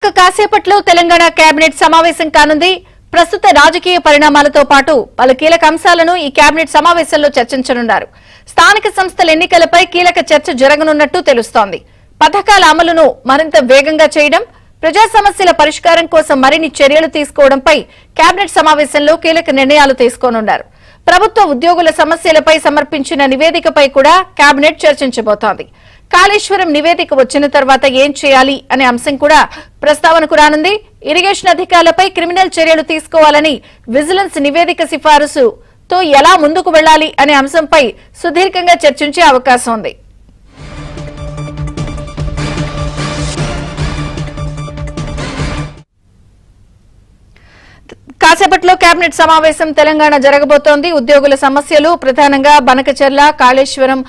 మరొక కాసేపట్లో తెలంగాణ కేబినెట్ సమావేశం కానుంది. ప్రస్తుత రాజకీయ పరిణామాలతో పాటు పలు కీలక అంశాలను ఈ కేబినెట్ సమావేశంలో చర్చించనున్నారు. స్థానిక సంస్థల ఎన్నికలపై కీలక చర్చ జరగనున్నట్టు తెలుస్తోంది. పథకాల అమలును మరింత వేగంగా చేయడం, ప్రజా సమస్యల పరిష్కారం కోసం మరిన్ని చర్యలు తీసుకోవడంపై కేబినెట్ సమావేశంలో కీలక నిర్ణయాలు తీసుకోనున్నారు. ప్రభుత్వ ఉద్యోగుల సమస్యలపై సమర్పించిన నివేదికపై కూడా కేబినెట్ చర్చించబోతోంది. కాళేశ్వరం నివేదిక వచ్చిన తర్వాత ఏం చేయాలి అనే అంశం కూడా ప్రస్తావనకు రానుంది. ఇరిగేషన్ అధికారులపై క్రిమినల్ చర్యలు తీసుకోవాలని విజిలెన్స్ నివేదిక సిఫారసుతో ఎలా ముందుకు వెళ్లాలి అనే అంశంపై సుదీర్ఘంగా చర్చించే అవకాశం ఉంది. కాసేపట్లో కేబినెట్ సమావేశం తెలంగాణ జరగబోతోంది. ఉద్యోగుల సమస్యలు, ప్రధానంగా బనకచెర్ల కాళేశ్వరం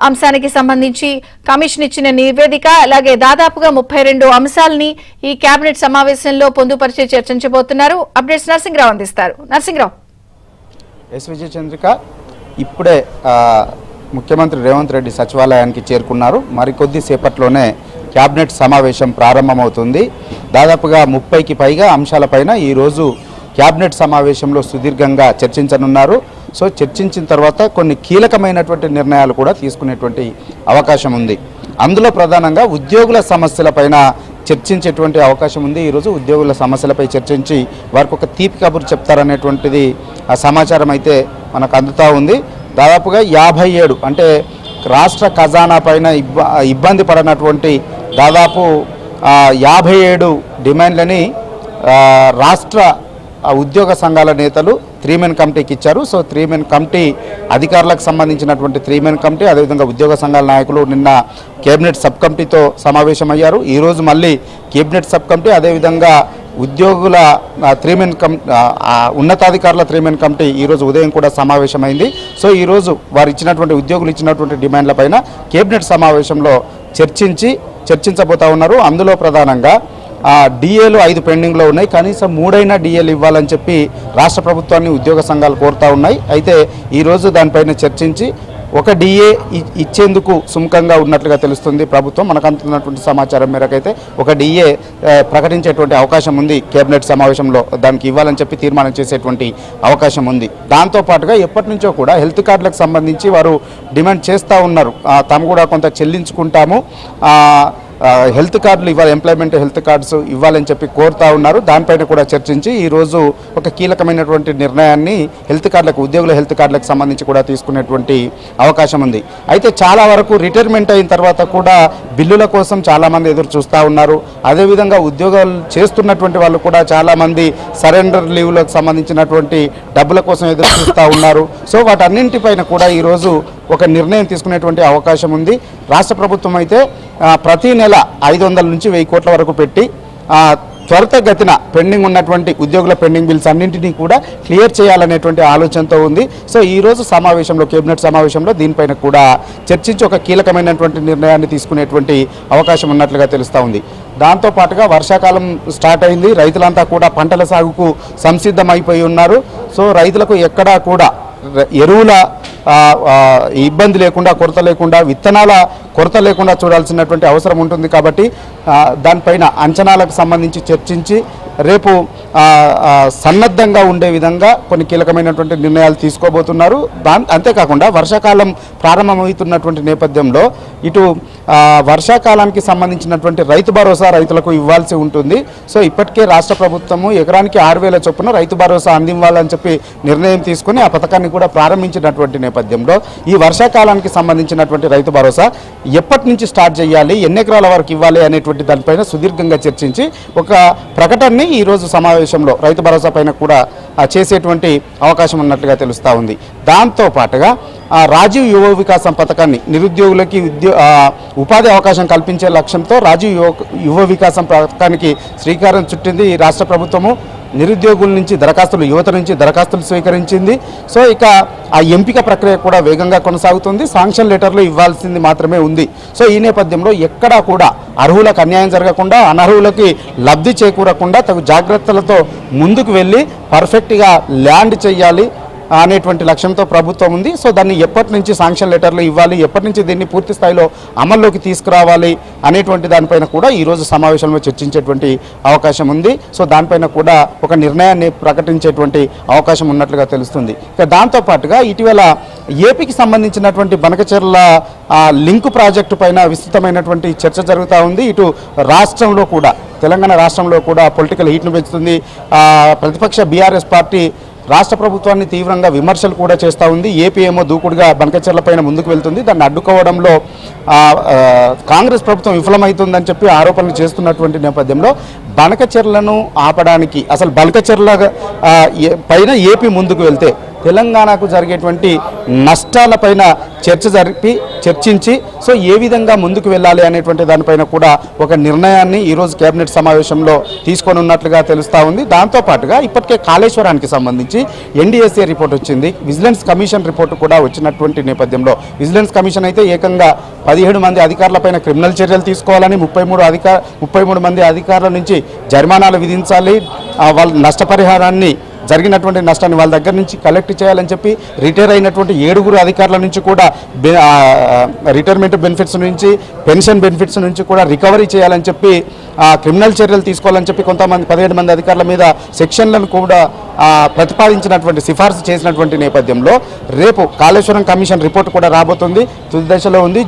అంశానికి సంబంధించి కమిషన్ ఇచ్చిన నివేదిక, అలాగే దాదాపుగా 32 అంశాలని ఈ కేబినెట్ సమావేశంలో పొందుపరిచి చర్చించబోతున్నారు. అప్డేట్స్ నరసింహరావు అందిస్తారు. నరసింహరావు. ఎస్ విజయచంద్రిక, ఇప్పుడే ముఖ్యమంత్రి రేవంత్ రెడ్డి సచివాలయానికి చేరుకున్నారు. మరికొద్ది సేపట్లోనే కేబినెట్ సమావేశం ప్రారంభమవుతుంది. దాదాపుగా 30కి పైగా అంశాలపైన ఈరోజు కేబినెట్ సమావేశంలో సుదీర్ఘంగా చర్చించనున్నారు. సో చర్చించిన తర్వాత కొన్ని కీలకమైనటువంటి నిర్ణయాలు కూడా తీసుకునేటువంటి అవకాశం ఉంది. అందులో ప్రధానంగా ఉద్యోగుల సమస్యలపైన చర్చించేటువంటి అవకాశం ఉంది. ఈరోజు ఉద్యోగుల సమస్యలపై చర్చించి వారికి ఒక తీపి కబురు చెప్తారనేటువంటిది ఆ సమాచారం అయితే మనకు అందుతూ ఉంది. దాదాపుగా 57 అంటే రాష్ట్ర ఖజానా పైన ఇబ్బంది పడినటువంటి దాదాపు 57 డిమాండ్లని రాష్ట్ర ఉద్యోగ సంఘాల నేతలు 3 మెన్ కమిటీకి ఇచ్చారు. సో 3 మెన్ కమిటీ అధికారులకు సంబంధించినటువంటి 3 మెన్ కమిటీ, అదేవిధంగా ఉద్యోగ సంఘాల నాయకులు నిన్న కేబినెట్ సబ్ కమిటీతో సమావేశమయ్యారు. ఈరోజు మళ్ళీ కేబినెట్ సబ్ కమిటీ, అదేవిధంగా ఉద్యోగుల 3 మెన్ ఉన్నతాధికారుల 3 మెన్ కమిటీ ఈరోజు ఉదయం కూడా సమావేశమైంది. సో ఈరోజు వారు ఇచ్చినటువంటి ఉద్యోగులు ఇచ్చినటువంటి డిమాండ్లపైన కేబినెట్ సమావేశంలో చర్చించబోతా ఉన్నారు. అందులో ప్రధానంగా డిఏలు 5 పెండింగ్లో ఉన్నాయి. కనీసం 3 డిఏలు ఇవ్వాలని చెప్పి రాష్ట్ర ప్రభుత్వాన్ని ఉద్యోగ సంఘాలు కోరుతూ ఉన్నాయి. అయితే ఈరోజు దానిపైన చర్చించి ఒక డిఏ ఇచ్చేందుకు సుముఖంగా ఉన్నట్లుగా తెలుస్తుంది ప్రభుత్వం. మనకు అందుతున్నటువంటి సమాచారం మేరకైతే ఒక డిఏ ప్రకటించేటువంటి అవకాశం ఉంది. కేబినెట్ సమావేశంలో దానికి ఇవ్వాలని చెప్పి తీర్మానం చేసేటువంటి అవకాశం ఉంది. దాంతోపాటుగా ఎప్పటి నుంచో కూడా హెల్త్ కార్డులకు సంబంధించి వారు డిమాండ్ చేస్తూ ఉన్నారు. తాము కూడా కొంత చెల్లించుకుంటాము, హెల్త్ కార్డులు ఇవ్వాలి, ఎంప్లాయ్మెంట్ హెల్త్ కార్డ్స్ ఇవ్వాలని చెప్పి కోరుతా ఉన్నారు. దానిపైన కూడా చర్చించి ఈరోజు ఒక కీలకమైనటువంటి నిర్ణయాన్ని హెల్త్ కార్డులకు, ఉద్యోగుల హెల్త్ కార్డులకు సంబంధించి కూడా తీసుకునేటువంటి అవకాశం ఉంది. అయితే చాలా వరకు రిటైర్మెంట్ అయిన తర్వాత కూడా బిల్లుల కోసం చాలామంది ఎదురు చూస్తూ ఉన్నారు. అదేవిధంగా ఉద్యోగాలు చేస్తున్నటువంటి వాళ్ళు కూడా చాలామంది సరెండర్ లీవ్లకు సంబంధించినటువంటి డబ్బుల కోసం ఎదురు చూస్తూ ఉన్నారు. సో వాటన్నింటిపైన కూడా ఈరోజు ఒక నిర్ణయం తీసుకునేటువంటి అవకాశం ఉంది. రాష్ట్ర ప్రభుత్వం అయితే ప్రతి నెల 500 నుంచి 1000 కోట్ల వరకు పెట్టి త్వరితగతిన పెండింగ్ ఉన్నటువంటి ఉద్యోగుల పెండింగ్ బిల్స్ అన్నింటినీ కూడా క్లియర్ చేయాలనేటువంటి ఆలోచనతో ఉంది. సో ఈరోజు సమావేశంలో, కేబినెట్ సమావేశంలో దీనిపైన కూడా చర్చించి ఒక కీలకమైనటువంటి నిర్ణయాన్ని తీసుకునేటువంటి అవకాశం ఉన్నట్లుగా తెలుస్తూ ఉంది. దాంతోపాటుగా వర్షాకాలం స్టార్ట్ అయింది. రైతులంతా కూడా పంటల సాగుకు సంసిద్ధమైపోయి ఉన్నారు. సో రైతులకు ఎక్కడా కూడా ఎరువుల ఇబ్బంది లేకుండా, కొరత లేకుండా, విత్తనాల కొరత లేకుండా చూడాల్సినటువంటి అవసరం ఉంటుంది. కాబట్టి దానిపైన అంచనాలకు సంబంధించి చర్చించి రేపు సన్నద్ధంగా ఉండే విధంగా కొన్ని కీలకమైనటువంటి నిర్ణయాలు తీసుకోబోతున్నారు. అంతేకాకుండా వర్షాకాలం ప్రారంభమవుతున్నటువంటి నేపథ్యంలో ఇటు వర్షాకాలానికి సంబంధించినటువంటి రైతు భరోసా రైతులకు ఇవ్వాల్సి ఉంటుంది. సో ఇప్పటికే రాష్ట్ర ప్రభుత్వము ఎకరానికి 6,000 చొప్పున రైతు భరోసా అందివ్వాలని చెప్పి నిర్ణయం తీసుకుని ఆ పథకాన్ని కూడా ప్రారంభించినటువంటి నేపథ్యంలో ఈ వర్షాకాలానికి సంబంధించినటువంటి రైతు భరోసా ఎప్పటి నుంచి స్టార్ట్ చేయాలి, ఎన్ని ఎకరాల వరకు ఇవ్వాలి అనేటువంటి దానిపైన సుదీర్ఘంగా చర్చించి ఒక ప్రకటనని ఈరోజు సమావేశంలో రైతు భరోసా పైన కూడా చేసేటువంటి అవకాశం ఉన్నట్లుగా తెలుస్తూ ఉంది. దాంతోపాటుగా రాజీవ్ యువ వికాసం పథకాన్ని నిరుద్యోగులకి ఉపాధి అవకాశం కల్పించే లక్ష్యంతో రాజీవ్ యువ వికాసం పథకానికి శ్రీకారం చుట్టింది ఈ రాష్ట్ర ప్రభుత్వము. నిరుద్యోగుల నుంచి దరఖాస్తులు, యువత నుంచి దరఖాస్తులు స్వీకరించింది. సో ఇక ఆ ఎంపిక ప్రక్రియ కూడా వేగంగా కొనసాగుతుంది. శాంక్షన్ లెటర్లు ఇవ్వాల్సింది మాత్రమే ఉంది. సో ఈ నేపథ్యంలో ఎక్కడా కూడా అర్హులకు అన్యాయం జరగకుండా, అనర్హులకి లబ్ధి చేకూరకుండా తగు జాగ్రత్తలతో ముందుకు వెళ్ళి పర్ఫెక్ట్గా ల్యాండ్ చేయాలి, అనేటువంటి లక్ష్యంతో ప్రభుత్వం ఉంది. సో దాన్ని ఎప్పటి నుంచి శాంక్షన్ లెటర్లు ఇవ్వాలి, ఎప్పటి నుంచి దీన్ని పూర్తి స్థాయిలో అమల్లోకి తీసుకురావాలి అనేటువంటి దానిపైన కూడా ఈరోజు సమావేశంలో చర్చించేటువంటి అవకాశం ఉంది. సో దానిపైన కూడా ఒక నిర్ణయాన్ని ప్రకటించేటువంటి అవకాశం ఉన్నట్లుగా తెలుస్తుంది. ఇక దాంతోపాటుగా ఇటీవల ఏపీకి సంబంధించినటువంటి బనకచెర్ల లింక్ ప్రాజెక్టు పైన విస్తృతమైనటువంటి చర్చ జరుగుతూ ఉంది. ఇటు రాష్ట్రంలో కూడా, తెలంగాణ రాష్ట్రంలో కూడా పొలిటికల్ హీట్ను పెంచుతుంది. ప్రతిపక్ష బీఆర్ఎస్ పార్టీ రాష్ట్ర ప్రభుత్వాన్ని తీవ్రంగా విమర్శలు కూడా చేస్తూ ఉంది. ఏపీ ఏమో దూకుడుగా బనకచెర్ల పైన ముందుకు వెళ్తుంది, దాన్ని అడ్డుకోవడంలో కాంగ్రెస్ ప్రభుత్వం విఫలమవుతుందని చెప్పి ఆరోపణలు చేస్తున్నటువంటి నేపథ్యంలో బనకచెర్లను ఆపడానికి, అసలు బనకచెర్ల పైన ఏపీ ముందుకు వెళ్తే తెలంగాణకు జరిగేటువంటి నష్టాలపైన చర్చించి సో ఏ విధంగా ముందుకు వెళ్ళాలి అనేటువంటి దానిపైన కూడా ఒక నిర్ణయాన్ని ఈరోజు కేబినెట్ సమావేశంలో తీసుకొని ఉన్నట్లుగా తెలుస్తూ ఉంది. దాంతోపాటుగా ఇప్పటికే కాళేశ్వరానికి సంబంధించి ఎన్డీఎస్ఏ రిపోర్ట్ వచ్చింది, విజిలెన్స్ కమిషన్ రిపోర్టు కూడా వచ్చినటువంటి నేపథ్యంలో విజిలెన్స్ కమిషన్ అయితే ఏకంగా 17 మంది అధికారులపైన క్రిమినల్ చర్యలు తీసుకోవాలని, 33 మంది అధికారుల నుంచి జరిమానాలు విధించాలి, వాళ్ళ నష్టపరిహారాన్ని, జరిగినటువంటి నష్టాన్ని వాళ్ళ దగ్గర నుంచి కలెక్ట్ చేయాలని చెప్పి రిటైర్ అయినటువంటి 7 అధికారుల నుంచి కూడా రిటైర్మెంట్ బెనిఫిట్స్ నుంచి, పెన్షన్ బెనిఫిట్స్ నుంచి కూడా రికవరీ చేయాలని చెప్పి, క్రిమినల్ చర్యలు తీసుకోవాలని చెప్పి కొంతమంది 17 మంది అధికారుల మీద సెక్షన్లను కూడా ప్రతిపాదించినటువంటి సిఫార్సు చేసినటువంటి నేపథ్యంలో రేపు కాళేశ్వరం కమిషన్ రిపోర్ట్ కూడా రాబోతుంది. తుది దశలో ఉంది.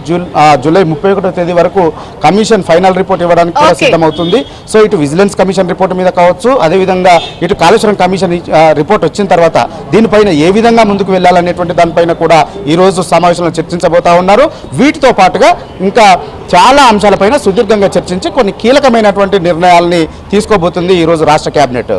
జూలై 31వ తేదీ వరకు కమిషన్ ఫైనల్ రిపోర్ట్ ఇవ్వడానికి కూడా సిద్ధమవుతుంది. సో ఇటు విజిలెన్స్ కమిషన్ రిపోర్ట్ మీద కావచ్చు, అదేవిధంగా ఇటు కాళేశ్వరం కమిషన్ రిపోర్ట్ వచ్చిన తర్వాత దీనిపైన ఏ విధంగా ముందుకు వెళ్ళాలనేటువంటి దానిపైన కూడా ఈరోజు సమావేశంలో చర్చించబోతా ఉన్నారు. వీటితో పాటుగా ఇంకా చాలా అంశాలపైన సుదీర్ఘంగా చర్చించి కొన్ని కీలకమైనటువంటి నిర్ణయాల్ని తీసుకోబోతుంది ఈరోజు రాష్ట్ర కేబినెట్.